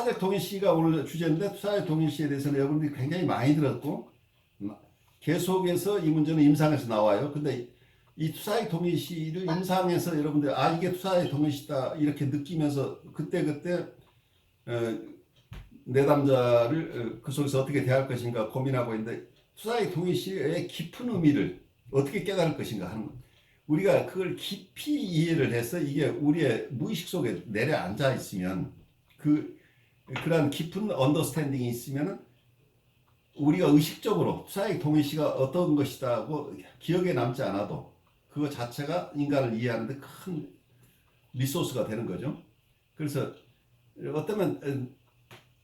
투사적 동일시가 오늘 주제인데 투사적 동일시에 대해서는 여러분들이 굉장히 많이 들었고 계속해서 이 문제는 임상에서 나와요. 근데 이 투사적 동일시를 임상에서 여러분들 이게 투사적 동일시다 이렇게 느끼면서 그때그때 내담자를 그 속에서 어떻게 대할 것인가 고민하고 있는데 투사적 동일시의 깊은 의미를 어떻게 깨달을 것인가 하는 것. 우리가 그걸 깊이 이해를 해서 이게 우리의 무의식 속에 내려앉아 있으면 그러한 깊은 언더스탠딩이 있으면 우리가 의식적으로 투사적 동일시가 어떤 것이다고 기억에 남지 않아도 그거 자체가 인간을 이해하는데 큰 리소스가 되는 거죠. 그래서 어쩌면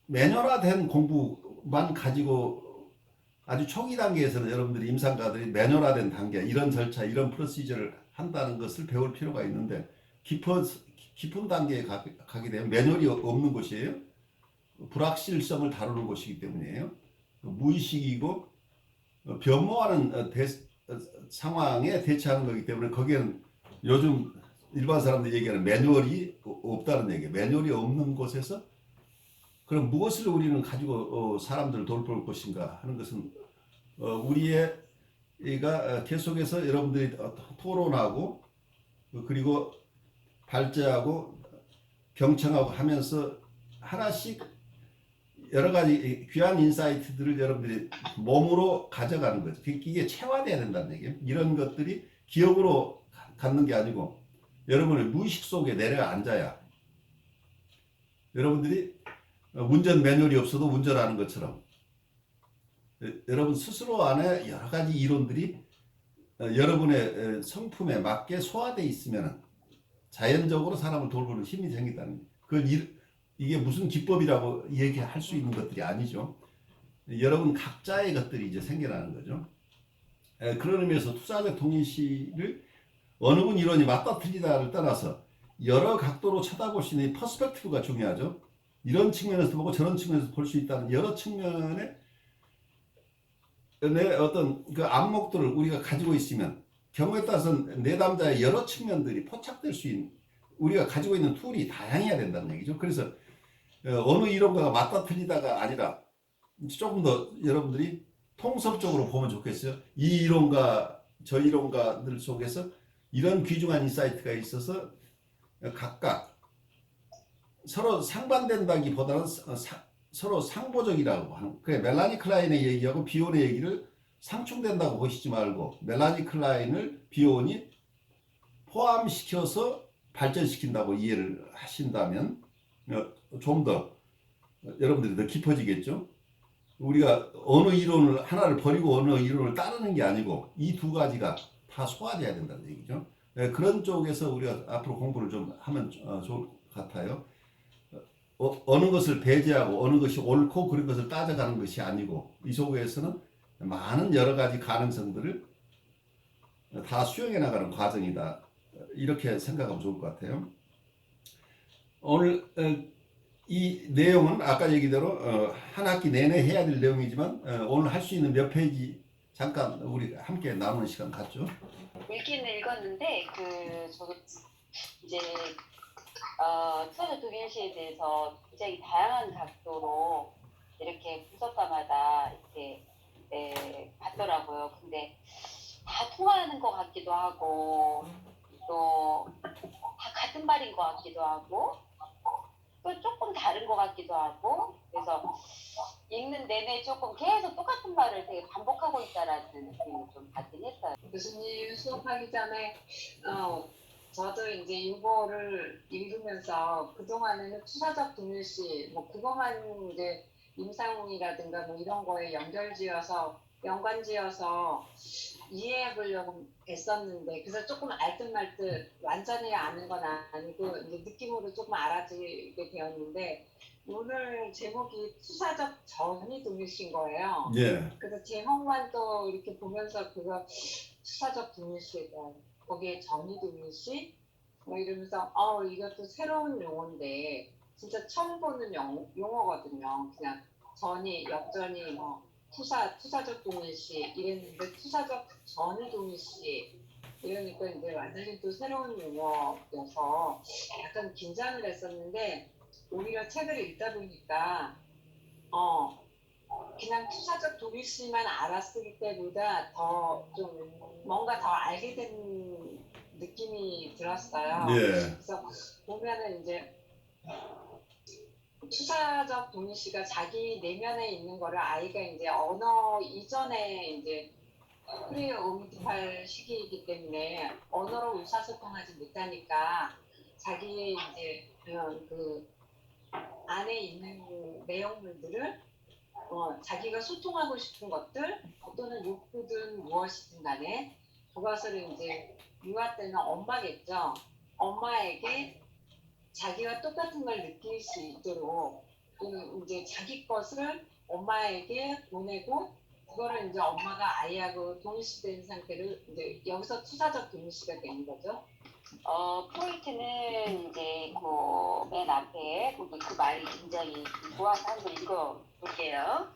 매뉴얼화된 공부만 가지고 아주 초기 단계에서는 여러분들이 임상가들이 매뉴얼화된 단계, 이런 절차, 이런 프로시저를 한다는 것을 배울 필요가 있는데 깊은 단계에 가게 되면 매뉴얼이 없는 곳이에요. 불확실성을 다루는 곳이기 때문이에요. 무의식이고 변모하는 상황에 대처하는 거기 때문에 거기에는 요즘 일반 사람들이 얘기하는 매뉴얼이 없다는 얘기예요. 매뉴얼이 없는 곳에서 그럼 무엇을 우리는 가지고 사람들을 돌볼 것인가 하는 것은 우리가 계속해서 여러분들이 토론하고 그리고 발제하고 경청하고 하면서 하나씩 여러 가지 귀한 인사이트들을 여러분들이 몸으로 가져가는 거죠. 이게 체화돼야 된다는 얘기예요. 이런 것들이 기억으로 갖는 게 아니고 여러분의 무의식 속에 내려앉아야 여러분들이 운전 매뉴얼이 없어도 운전하는 것처럼 여러분 스스로 안에 여러 가지 이론들이 여러분의 성품에 맞게 소화되어 있으면 자연적으로 사람을 돌보는 힘이 생긴다는 거예요. 이게 무슨 기법이라고 얘기할 수 있는 것들이 아니죠. 여러분 각자의 것들이 이제 생겨나는 거죠. 그런 의미에서 투사적 동일시를 어느 분 이론이 맞다 틀리다를 떠나서 여러 각도로 쳐다볼 수 있는 퍼스펙티브가 중요하죠. 이런 측면에서 보고 저런 측면에서 볼 수 있다는 여러 측면의 어떤 그 안목들을 우리가 가지고 있으면 경우에 따라서는 내담자의 여러 측면들이 포착될 수 있는 우리가 가지고 있는 툴이 다양해야 된다는 얘기죠. 그래서 어느 이론가가 맞다 틀리다가 아니라 조금 더 여러분들이 통섭적으로 보면 좋겠어요. 이 이론가 저 이론가들 속에서 이런 귀중한 인사이트가 있어서 각각 서로 상반된다기보다는 서로 상보적이라고 하는. 그래, 멜라니 클라인의 얘기하고 비온의 얘기를 상충된다고 보시지 말고 멜라니 클라인을 비온이 포함시켜서 발전시킨다고 이해를 하신다면 좀 더 여러분들이 더 깊어지겠죠. 우리가 어느 이론을 하나를 버리고 어느 이론을 따르는 게 아니고 이 두 가지가 다 소화돼야 된다는 얘기죠. 그런 쪽에서 우리가 앞으로 공부를 좀 하면 좋을 것 같아요. 어느 것을 배제하고 어느 것이 옳고 그런 것을 따져가는 것이 아니고 이 속에서는 많은 여러 가지 가능성들을 다 수용해 나가는 과정이다. 이렇게 생각하면 좋을 것 같아요. 오늘 이 내용은 아까 얘기대로 한 학기 내내 해야 될 내용이지만 오늘 할 수 있는 몇 페이지 잠깐 우리 함께 남은 시간 갖죠. 읽기는 읽었는데 저도 이제 투사적 동일시에 대해서 굉장히 다양한 각도로 이렇게 분석가마다 이렇게 봤더라고요. 근데 다 통하는 것 같기도 하고 또 다 같은 말인 것 같기도 하고 또 조금 다른 것 같기도 하고 그래서 읽는 내내 조금 계속 똑같은 말을 되게 반복하고 있다라는 느낌을 좀 받긴 했어요. 교수님 수업하기 전에 저도 이제 이거를 읽으면서 그동안에는 투사적 동일시 뭐 그것만 이제 임상이라든가 뭐 이런 거에 연관지어서 이해해 보려고 애썼는데 그래서 조금 알듯 말듯 완전히 아는 건 아니고 이제 느낌으로 조금 알아지게 되었는데 오늘 제목이 투사적 전이 동일시인 거예요. 예. 그래서 제목만 또 이렇게 보면서 그거 투사적 동일시에 대한 거기에 전이 동일시 뭐 이러면서 이것도 새로운 용어인데 진짜 처음 보는 용어거든요. 그냥 전이 역전이 뭐 투사적 동일시 이랬는데 투사적 전이 동일시 이러니까 이제 완전히 또 새로운 용어여서 약간 긴장을 했었는데 오히려 책을 읽다 보니까 그냥 투사적 동일시만 알았을 때보다 더 좀 뭔가 더 알게 된 느낌이 들었어요. 예. 그래서 보면은 이제 투사적 동일시가 자기 내면에 있는 거를 아이가 이제 언어 이전에 이제 프리어오미트할 시기이기 때문에 언어로 의사소통하지 못하니까 자기의 이제 그 안에 있는 내용물들을 자기가 소통하고 싶은 것들 또는 욕구든 무엇이든 간에 그것을 이제 유아 때는 엄마겠죠. 엄마에게 자기가 똑같은 걸 느낄 수 있도록 이제 자기 것을 엄마에게 보내고 그거를 이제 엄마가 아이하고 동일시된 상태를 이제 여기서 투사적 동일시가 되는 거죠. 프로이트는 이제 그맨 앞에 그 말이 굉장히 고와서 한번 읽어볼게요.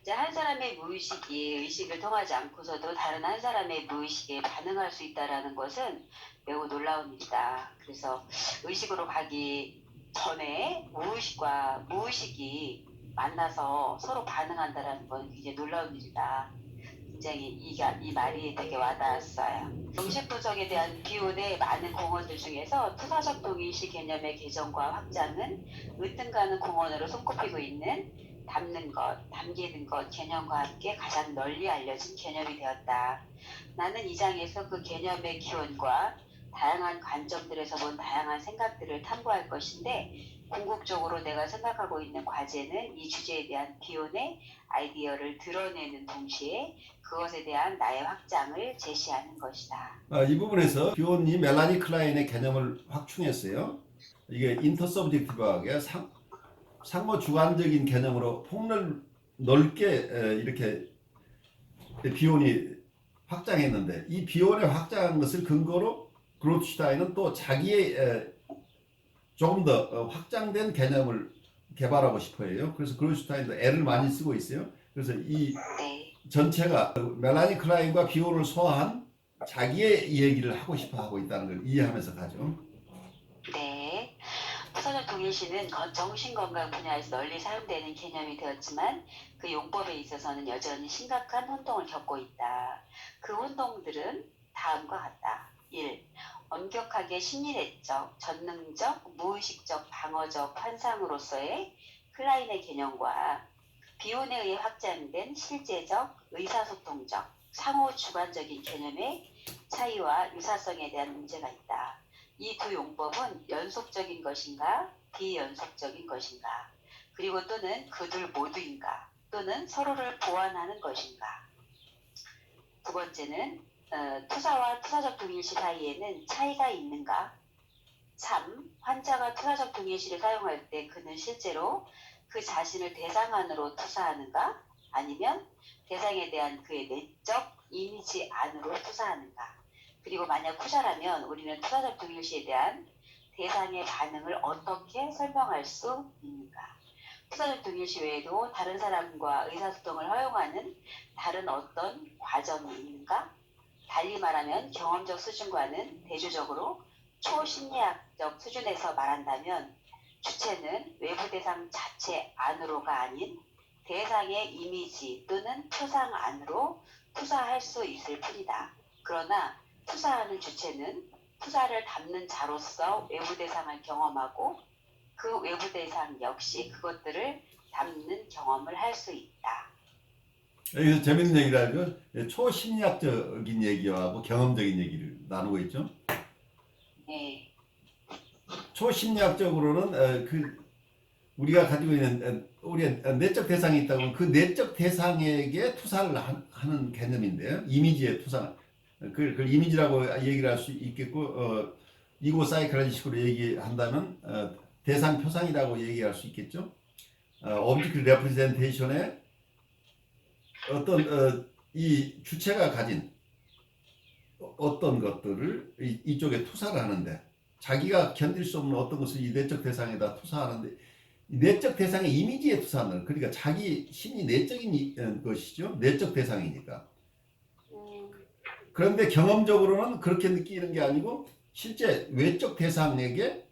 이제 한 사람의 무의식이 의식을 통하지 않고서도 다른 한 사람의 무의식에 반응할 수 있다라는 것은 매우 놀라운 일이다. 그래서 의식으로 가기 전에 무의식과 무의식이 만나서 서로 반응한다라는 건 굉장히 놀라운 일이다. 굉장히 이 말이 되게 와닿았어요. 정식 분석에 대한 비온의 많은 공헌들 중에서 투사적 동일시 개념의 개정과 확장은 으뜸가는 공헌으로 손꼽히고 있는 담는 것, 담기는 것 개념과 함께 가장 널리 알려진 개념이 되었다. 나는 이 장에서 그 개념의 기원과 다양한 관점들에서 본 다양한 생각들을 탐구할 것인데 궁극적으로 내가 생각하고 있는 과제는 이 주제에 대한 비온의 아이디어를 드러내는 동시에 그것에 대한 나의 확장을 제시하는 것이다. 이 부분에서 비온이 멜라니 클라인의 개념을 확충했어요. 이게 인터서브젝티브하게 상호 주관적인 개념으로 폭넓게 이렇게 비온이 확장했는데 이 비온의 확장한 것을 근거로 그로트슈타인은 또 자기의 조금 더 확장된 개념을 개발하고 싶어 해요. 그래서 그로트슈타인도 애를 많이 쓰고 있어요. 그래서 이 전체가 멜라니 클라인과 비온을 소화한 자기의 얘기를 하고 싶어 하고 있다는 걸 이해하면서 가죠. 네. 투사적 동일시는 정신건강 분야에서 널리 사용되는 개념이 되었지만 그 용법에 있어서는 여전히 심각한 혼동을 겪고 있다. 그 혼동들은 다음과 같다. 1. 엄격하게 심리내적, 전능적, 무의식적, 방어적 환상으로서의 클라인의 개념과 비온에 의해 확장된 실제적, 의사소통적, 상호 주관적인 개념의 차이와 유사성에 대한 문제가 있다. 이 두 용법은 연속적인 것인가, 비연속적인 것인가, 그리고 또는 그들 모두인가, 또는 서로를 보완하는 것인가. 두 번째는 투사와 투사적 동일시 사이에는 차이가 있는가? 3. 환자가 투사적 동일시를 사용할 때 그는 실제로 그 자신을 대상 안으로 투사하는가? 아니면 대상에 대한 그의 내적 이미지 안으로 투사하는가? 그리고 만약 후자라면 우리는 투사적 동일시에 대한 대상의 반응을 어떻게 설명할 수 있는가? 투사적 동일시 외에도 다른 사람과 의사소통을 허용하는 다른 어떤 과정이 있는가? 달리 말하면 경험적 수준과는 대조적으로 초심리학적 수준에서 말한다면 주체는 외부 대상 자체 안으로가 아닌 대상의 이미지 또는 표상 안으로 투사할 수 있을 뿐이다. 그러나 투사하는 주체는 투사를 담는 자로서 외부 대상을 경험하고 그 외부 대상 역시 그것들을 담는 경험을 할 수 있다. 여기서 재밌는 얘기를 하죠. 초심리학적인 얘기하고 경험적인 얘기를 나누고 있죠. 네. 초심리학적으로는 우리가 가지고 있는 우리의 내적 대상이 있다면 그 내적 대상에게 투사를 하는 개념인데요. 이미지의 투사. 그걸 이미지라고 얘기를 할 수 있겠고 이고 사이클라지식으로 얘기한다면 대상 표상이라고 얘기할 수 있겠죠. object representation의 어떤 이 주체가 가진 어떤 것들을 이쪽에 투사를 하는데 자기가 견딜 수 없는 어떤 것을 이 내적 대상에다 투사하는데 이 내적 대상의 이미지에 투사하는 그러니까 자기 심리 내적인 것이죠. 내적 대상이니까. 그런데 경험적으로는 그렇게 느끼는 게 아니고 실제 외적 대상에게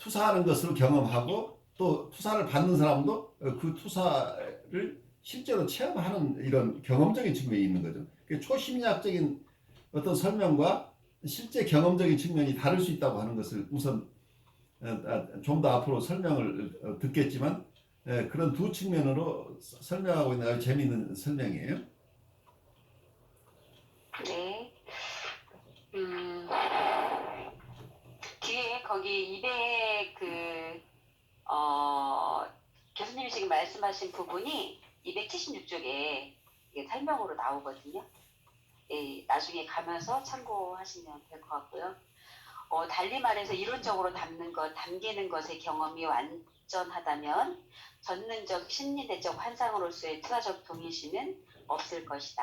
투사하는 것으로 경험하고 또 투사를 받는 사람도 그 투사를 실제로 체험하는 이런 경험적인 측면이 있는 거죠. 초심리학적인 어떤 설명과 실제 경험적인 측면이 다를 수 있다고 하는 것을 우선 좀 더 앞으로 설명을 듣겠지만 그런 두 측면으로 설명하고 있는 아주 재미있는 설명이에요. 네. 뒤에 거기 200 교수님이 지금 말씀하신 부분이 276쪽에 설명으로 나오거든요. 예, 나중에 가면서 참고하시면 될 것 같고요. 달리 말해서 이론적으로 담기는 것의 경험이 완전하다면 전능적 심리대적 환상으로서의 투사적 동일시는 없을 것이다.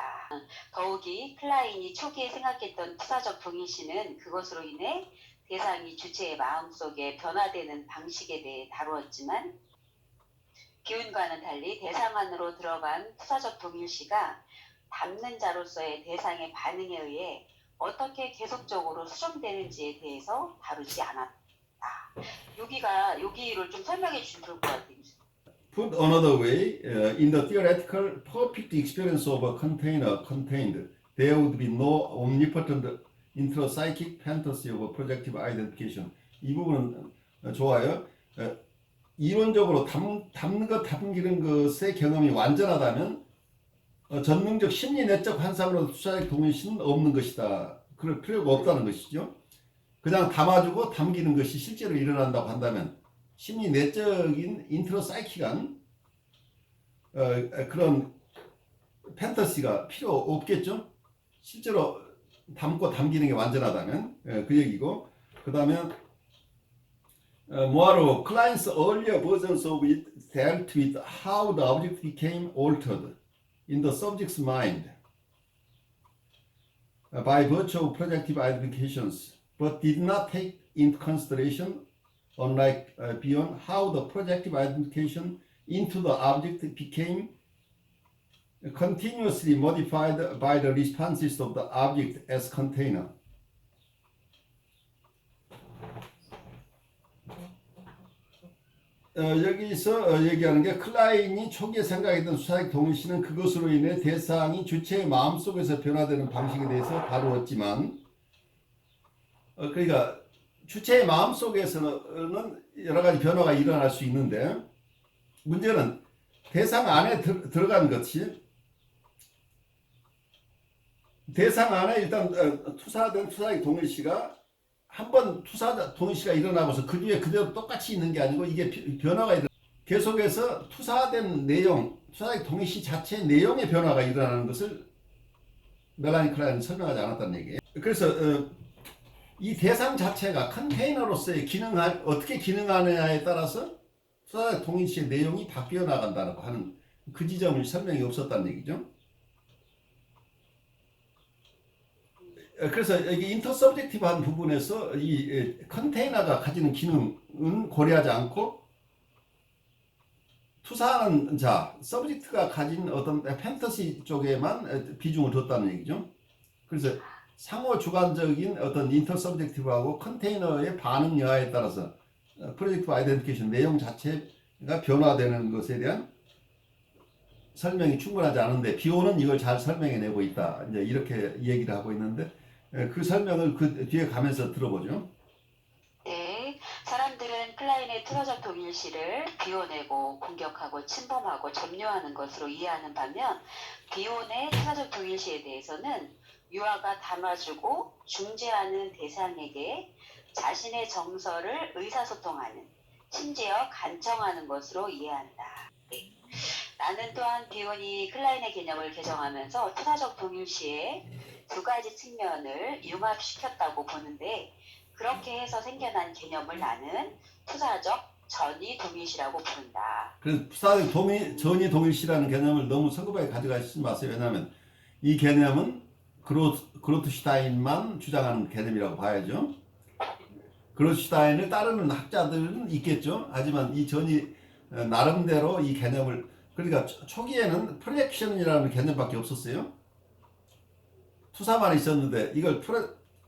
더욱이 클라인이 초기에 생각했던 투사적 동일시는 그것으로 인해 대상이 주체의 마음속에 변화되는 방식에 대해 다루었지만 기운과는 달리 대상 안으로 들어간 투사적 동일시가 담는 자로서의 대상의 반응에 의해 어떻게 계속적으로 수정되는지에 대해서 다루지 않았다. 여기를 좀 설명해 주면 좋을 것 같아요. Put another way, in the theoretical perfect experience of a container contained, there would be no omnipotent intrapsychic fantasy of projective identification. 이 부분은 좋아요. 이론적으로 담기는 것의 경험이 완전하다면 전능적 심리 내적 환상으로 투사적 동일시는 없는 것이다. 그럴 필요가 없다는 것이죠. 그냥 담아주고 담기는 것이 실제로 일어난다고 한다면 심리 내적인 인트로사이키간 그런 판타시가 필요 없겠죠. 실제로 담고 담기는 게 완전하다면 그 얘기고, 그 다음에 뭐하러 client's earlier versions of it dealt with how the object became altered in the subject's mind by virtue of projective identifications, but did not take into consideration, unlike beyond, how the projective identification into the object became continuously modified by the responses of the object as container. 여기서 얘기하는 게 클라인이 초기에 생각했던 수사적 동일시는 그것으로 인해 대상이 주체의 마음속에서 변화되는 방식에 대해서 다루었지만, 그러니까 주체의 마음속에서는 여러 가지 변화가 일어날 수 있는데, 문제는 대상 안에 들어간 것이, 대상 안에 일단 투사된 투사적 동일시가 한번 투사 동일시가 일어나고서 그 뒤에 그대로 똑같이 있는 게 아니고 이게 변화가 계속해서 투사된 내용, 투사적 동일시 자체의 내용의 변화가 일어나는 것을 멜라니 클라인은 설명하지 않았다는 얘기예요. 그래서 이 대상 자체가 컨테이너로서의 어떻게 기능하느냐에 따라서 투사적 동일시의 내용이 바뀌어 나간다고 하는 그 지점을 설명이 없었다는 얘기죠. 그래서 여기 인터서브젝티브한 부분에서 이 컨테이너가 가지는 기능은 고려하지 않고 투사하는 자, 서브젝트가 가진 어떤 판타시 쪽에만 비중을 뒀다는 얘기죠. 그래서 상호 주관적인 어떤 인터서브젝티브하고 컨테이너의 반응 여하에 따라서 프로젝트 아이덴티피케이션 내용 자체가 변화되는 것에 대한 설명이 충분하지 않은데 비오는 이걸 잘 설명해내고 있다. 이제 이렇게 얘기를 하고 있는데 그 설명을 그 뒤에 가면서 들어보죠. 네, 사람들은 클라인의 투사적 동일시를 비워내고 공격하고 침범하고 점유하는 것으로 이해하는 반면 비온의 투사적 동일시에 대해서는 유아가 담아주고 중재하는 대상에게 자신의 정서를 의사소통하는, 심지어 간청하는 것으로 이해한다. 네. 나는 또한 비온이 클라인의 개념을 개정하면서 투사적 동일시의 두 가지 측면을 융합시켰다고 보는데, 그렇게 해서 생겨난 개념을 나는 투사적 전이 동일시라고 부른다. 그래서 투사적 전이 동일시라는 개념을 너무 성급하게 가져가시지 마세요. 왜냐하면 이 개념은 그로트슈타인만 주장하는 개념이라고 봐야죠. 그로트슈타인을 따르는 학자들은 있겠죠. 하지만 이 전이 나름대로 이 개념을, 그러니까 초기에는 프로젝션이라는 개념밖에 없었어요. 투사만 있었는데 이걸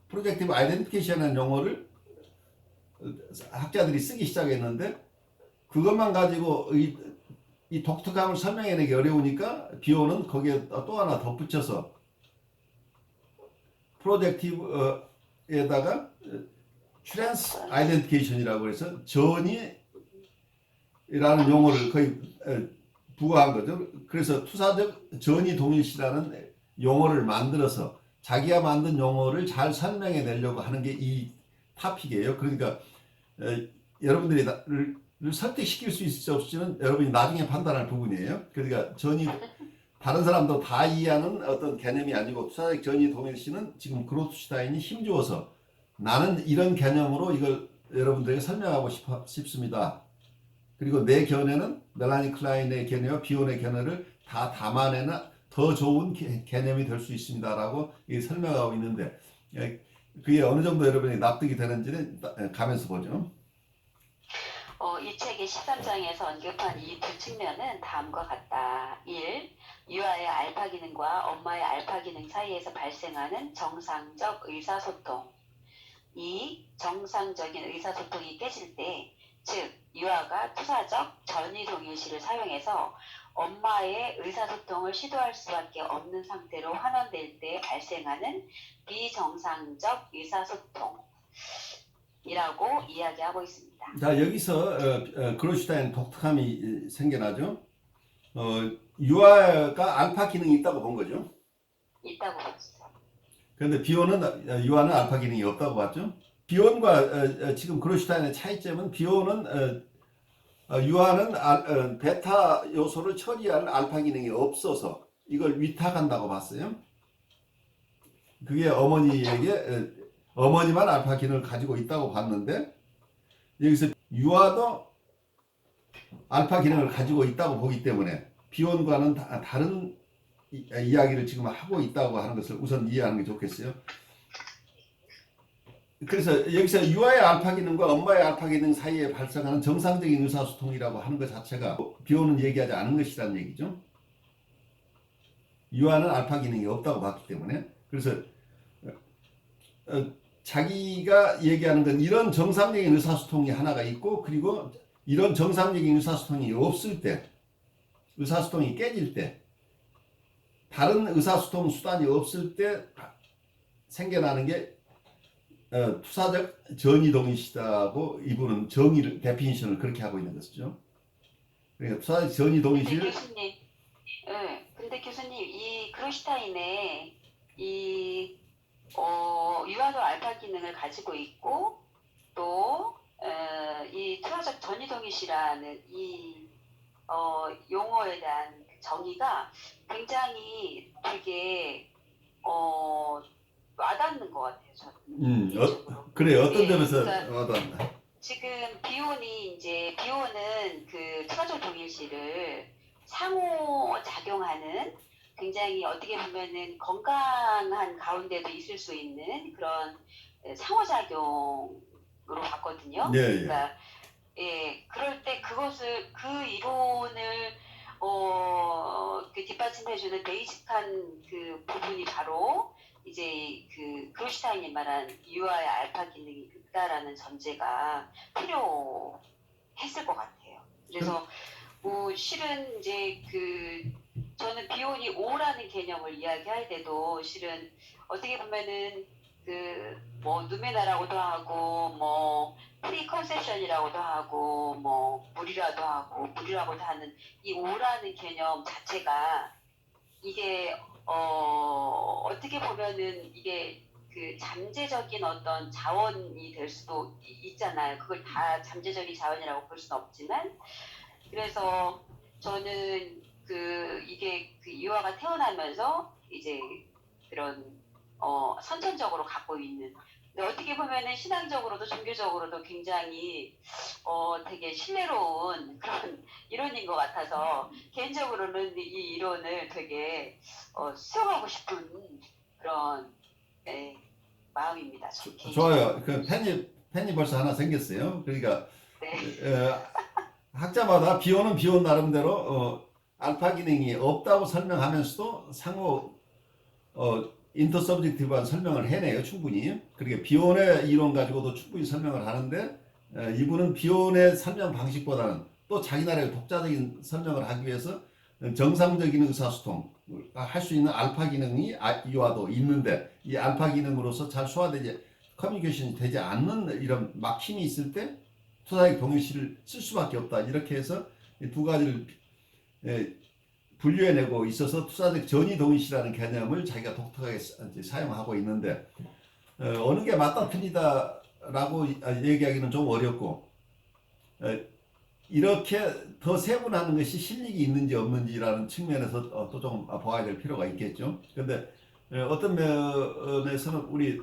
프로젝티브 아이덴티피케이션이라는 용어를 학자들이 쓰기 시작했는데 그것만 가지고 이 독특함을 설명해내기 어려우니까 비오는 거기에 또 하나 덧붙여서 프로젝티브에다가 트랜스 아이덴티케이션이라고 해서 전이라는 용어를 거의 부과한 거죠. 그래서 투사적 전이 동일시라는 용어를 만들어서 자기가 만든 용어를 잘 설명해 내려고 하는 게 이 타픽이에요. 그러니까 여러분들이 를 설득시킬 수 있을지 없을지는 여러분이 나중에 판단할 부분이에요. 그러니까 전이 다른 사람도 다 이해하는 어떤 개념이 아니고 투사적 전이 동일시는 지금 그로트슈타인이 힘주어서 나는 이런 개념으로 이걸 여러분들에게 설명하고 싶습니다. 그리고 내 견해는 멜라니 클라인의 견해와 비온의 견해를 다 담아내는 더 좋은 개념이 될 수 있습니다라고 설명하고 있는데 그게 어느 정도 여러분이 납득이 되는지는 가면서 보죠. 이 책의 13장에서 언급한 이 두 측면은 다음과 같다. 1. 유아의 알파 기능과 엄마의 알파 기능 사이에서 발생하는 정상적 의사소통. 2. 정상적인 의사소통이 깨질 때, 즉 유아가 투사적 전이동일시를 사용해서 엄마의 의사소통을 시도할 수밖에 없는 상태로 환원될 때 발생하는 비정상적 의사소통이라고 이야기하고 있습니다. 자, 여기서 그로슈타인 독특함이 생겨나죠. 유아가 알파 기능이 있다고 본 거죠. 있다고 봤어요. 그런데 비온은 유아는 알파 기능이 없다고 봤죠. 비온과 지금 그로슈타인의 차이점은 비온은 유아는 베타 요소를 처리할 알파 기능이 없어서 이걸 위탁한다고 봤어요. 그게 어머니만 알파 기능을 가지고 있다고 봤는데 여기서 유아도 알파 기능을 가지고 있다고 보기 때문에 비온과는 다른 이야기를 지금 하고 있다고 하는 것을 우선 이해하는 게 좋겠어요. 그래서 여기서 유아의 알파 기능과 엄마의 알파 기능 사이에 발생하는 정상적인 의사소통이라고 하는 것 자체가 비온은 얘기하지 않은 것이라는 얘기죠. 유아는 알파 기능이 없다고 봤기 때문에. 그래서 자기가 얘기하는 건 이런 정상적인 의사소통이 하나가 있고 그리고 이런 정상적인 의사소통이 없을 때, 의사소통이 깨질 때, 다른 의사소통 수단이 없을 때 생겨나는 게 투사적 전이동일시다고 이분은 정의를 데피니션을 그렇게 하고 있는 것이죠. 그러니까 투사적 전이동일시를 근데 교수님 이 그로슈타인의 유아도 알파 기능을 가지고 있고 또 이 투사적 전이동일시라는 이 용어에 대한 정의가 굉장히 되게 와닿는 것 같아요. 저는. 그래요. 어떤 예, 점에서 그러니까 와닿나? 지금 비온은 그 투사적 동일시를 상호 작용하는 굉장히 어떻게 보면은 건강한 가운데도 있을 수 있는 그런 상호작용으로 봤거든요. 네, 예. 그러니까 그럴 때 그 이론을 그 뒷받침해주는 베이직한 그 부분이 바로 이제 그 그로슈타인이 말한 유아의 알파 기능이 있다라는 전제가 필요했을 것 같아요. 그래서 실은 이제 저는 비온이 오라는 개념을 이야기할 때도 실은 어떻게 보면은 누메나라고도 하고 뭐 프리컨셉션이라고도 하고 뭐 물이라고도 하는 이 오라는 개념 자체가 이게 어떻게 보면은 이게 그 잠재적인 어떤 자원이 될 수도 있잖아요. 그걸 다 잠재적인 자원이라고 볼 수는 없지만 그래서 저는 이게 유아가 태어나면서 이제 그런 선천적으로 갖고 있는 근데 어떻게 보면은 신앙적으로도 종교적으로도 굉장히 되게 신뢰로운 그런 이론인 것 같아서 개인적으로는 이 이론을 되게 수용하고 싶은 그런 마음입니다. 좋아요. 그 팬이 벌써 하나 생겼어요. 그러니까 학자마다 비온은 비온 나름대로 알파 기능이 없다고 설명하면서도 상호 인터서브젝티브한 설명을 해내요. 충분히. 그러니까 비온의 이론 가지고도 충분히 설명을 하는데 이분은 비혼의 설명 방식보다는 또 자기 나라의 독자적인 설명을 하기 위해서 정상적인 의사소통 할 수 있는 알파 기능이 이와도 있는데 이 알파 기능으로서 잘 소화되지 커뮤니케이션이 되지 않는 이런 막힘이 있을 때 투사적 동일시를 쓸 수밖에 없다. 이렇게 해서 이 두 가지를 분류해내고 있어서 투사적 전이 동일시라는 개념을 자기가 독특하게 사용하고 있는데 어느 게 맞다 틀리다라고 얘기하기는 좀 어렵고 이렇게 더 세분화하는 것이 실익이 있는지 없는지라는 측면에서 또 좀 봐야 될 필요가 있겠죠. 그런데 어떤 면에서는 우리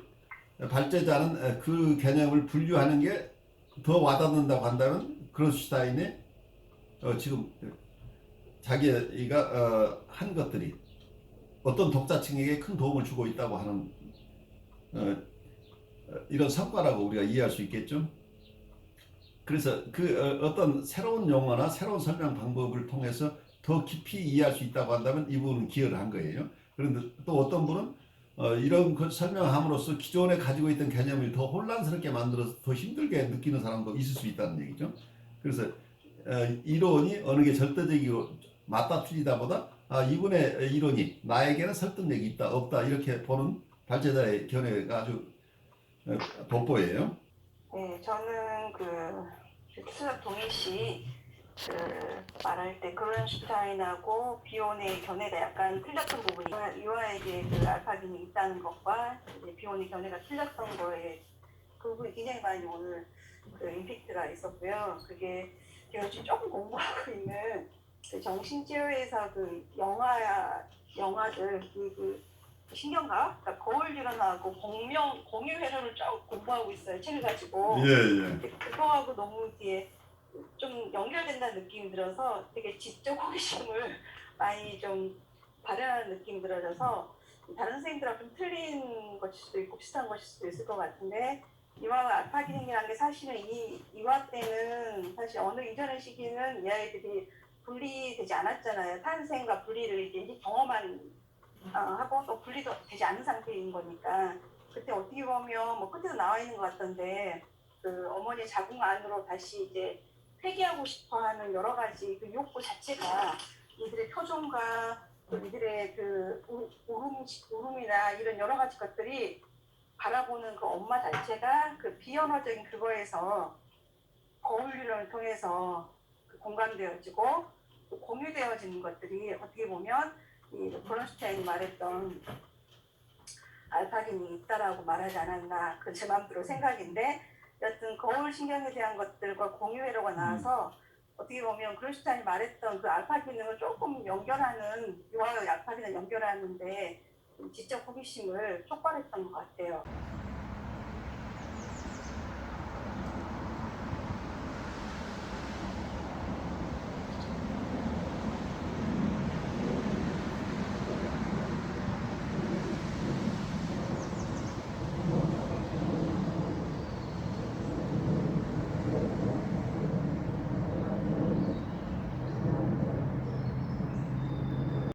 발제자는 그 개념을 분류하는 게 더 와닿는다고 한다면 그로슈타인의 지금 자기가 한 것들이 어떤 독자층에게 큰 도움을 주고 있다고 하는 이런 성과라고 우리가 이해할 수 있겠죠. 그래서 그 어떤 새로운 용어나 새로운 설명 방법을 통해서 더 깊이 이해할 수 있다고 한다면 이 부분은 기여를 한 거예요. 그런데 또 어떤 분은 이런 걸 설명함으로써 기존에 가지고 있던 개념을 더 혼란스럽게 만들어서 더 힘들게 느끼는 사람도 있을 수 있다는 얘기죠. 그래서 이론이 어느 게 절대적이고 맞다 틀리다보다 이분의 이론이 나에게는 설득력이 있다 없다 이렇게 보는 발제자의 견해가 아주 돋보여요. 네, 저는 투사적 동일시 말할 때 그론슈타인하고 비온의 견해가 약간 틀렸던 부분이 이와에게 그 알파긴이 있다는 것과 이제 비온의 견해가 틀렸던 거에 그 부분이 굉장히 많이 오늘 임팩트가 있었고요. 그게 제가 지금 조금 공부하고 있는 정신치료에서 영화들 신경과학, 그러니까 거울 일어나고 공유 회로를 쭉 공부하고 있어요. 책을 가지고. 예. 그거하고 너무 이게 좀 연결된다는 느낌이 들어서 되게 지적 호기심을 많이 좀 발현하는 느낌이 들어져서 다른 선생님들하고 좀 틀린 것일 수도 있고 비슷한 것일 수도 있을 것 같은데 이와 알파 기능이라는 게 사실은 이와 때는 사실 어느 이전의 시기는 이 아이들이 분리되지 않았잖아요. 탄생과 분리를 이제 경험한 하고 또 분리도 되지 않은 상태인 거니까 그때 어떻게 보면 뭐 끝에서 나와 있는 것 같던데 그 어머니의 자궁 안으로 다시 이제 회귀하고 싶어하는 여러 가지 그 욕구 자체가 이들의 표정과 또 이들의 그 울음이나 이런 여러 가지 것들이 바라보는 그 엄마 자체가 그 비언어적인 그거에서 거울理論을 통해서 공감되어지고 공유되어지는 것들이 어떻게 보면 이 브론슈타인이 말했던 알파긴이 있다라고 말하지 않았나 그 제 마음대로 생각인데 여튼 거울 신경에 대한 것들과 공유회로가 나와서 어떻게 보면 브론슈타인이 말했던 그 알파 기능을 조금 연결하는 이와 알파 기능을 연결하는데 지적 호기심을 촉발했던 것 같아요.